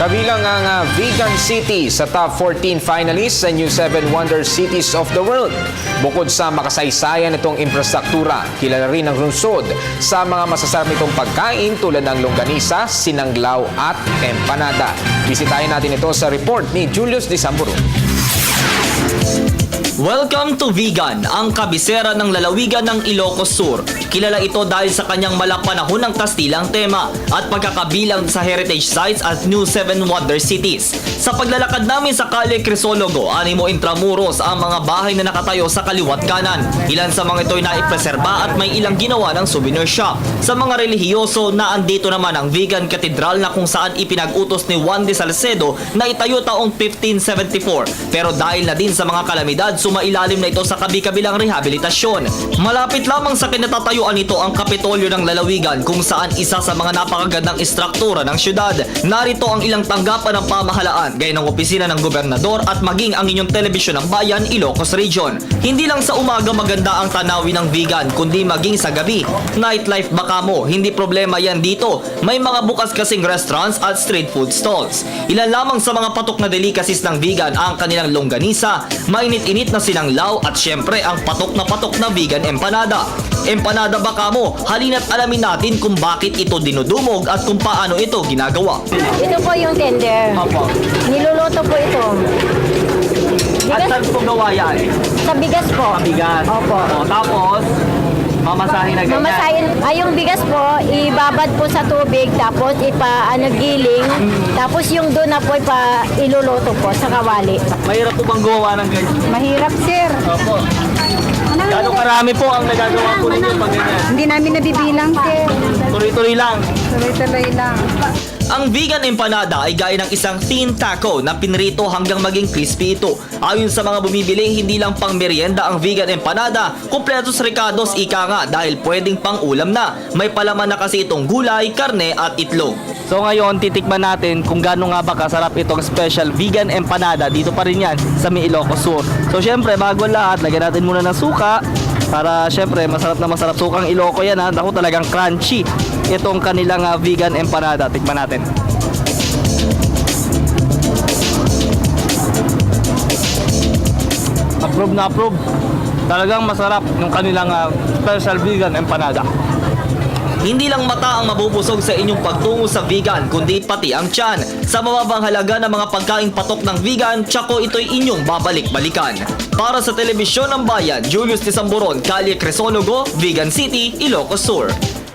Kabilang ang Vegan City sa top 14 finalists sa New 7 Wonder Cities of the World. Bukod sa makasaysayan nitong infrastruktura, kilala rin ang lungsod sa mga masasarap nitong pagkain tulad ng longganisa, sinanglaw at empanada. Bisitahin natin ito sa report ni Julius de Samburu. Welcome to Vegan, ang kabisera ng lalawigan ng Ilocos Sur. Kilala ito dahil sa kanyang malapanahon ng Kastilang tema at pagkakabilang sa heritage sites at New 7 Wonder Cities. Sa paglalakad namin sa Calle Crisologo, Animo Intramuros ang mga bahay na nakatayo sa kaliwat kanan. Ilan sa mga ito'y naipreserba at may ilang ginawa ng souvenir shop. Sa mga relihiyoso, naandito naman ang Vegan Cathedral na kung saan ipinag-utos ni Juan de Salcedo na itayo taong 1574. Pero dahil na din sa mga kalamidad, sumailalim na ito sa kabi-kabilang rehabilitasyon. Malapit lamang sa kinatatayuan nito ang Kapitolyo ng Lalawigan kung saan isa sa mga napakagandang istruktura ng syudad. Narito ang ilang tanggapan ng pamahalaan, gaya ng opisina ng gobernador at maging ang inyong telebisyon ng bayan, Ilocos Region. Hindi lang sa umaga maganda ang tanawin ng Vegan, kundi maging sa gabi. Nightlife baka mo, hindi problema yan dito. May mga bukas kasing restaurants at street food stalls. Ilan lamang sa mga patok na delicacies ng Vegan ang kanilang longganisa, mainit-init na sinanglaw at syempre ang patok na vegan empanada. Empanada baka mo, halina't alamin natin kung bakit ito dinudumog at kung paano ito ginagawa. Ito po yung tender. Opo. Niluluto po ito. At Bigas, saan po gawa yan? sa bigas po. Bigas. Opo. O, tapos, mamasahin na ganyan. Mamasahin, yung bigas po, ibabad po sa tubig, tapos giling, tapos yung doon na po iluluto po sa kawali. Mahirap po bang gawa ng ganyan? Mahirap, sir. Opo. Gano'ng karami po ang nagagawa po ninyo pag ganyan? Hindi namin nabibilang, sir. Tuloy-tuloy lang. Tuloy-tuloy lang. Ang vegan empanada ay gaya ng isang thin taco na pinrito hanggang maging crispy ito. Ayon sa mga bumibili, hindi lang pang merienda ang vegan empanada, kumpletos ricados ika nga dahil pwedeng pang ulam na. May palaman na kasi itong gulay, karne at itlog. So ngayon, titikman natin kung gaano nga ba kasarap itong special vegan empanada. Dito pa rin yan sa may Ilocos Sur. So syempre, bago lahat, lagyan natin muna ng suka. Para syempre, masarap na masarap sukang Iloco yan ha. Naku, talagang crunchy itong kanilang vegan empanada. Tikman natin. Approve na approve. Talagang masarap yung kanilang special vegan empanada. Hindi lang mata ang mabubusog sa inyong pagtungo sa vegan, kundi pati ang tiyan. Sa mababang halaga ng mga pagkaing patok ng vegan, tsako ito'y inyong babalik-balikan. Para sa telebisyon ng bayan, Julius de Samburon, Calle Crisologo, Vegan City, Ilocos Sur.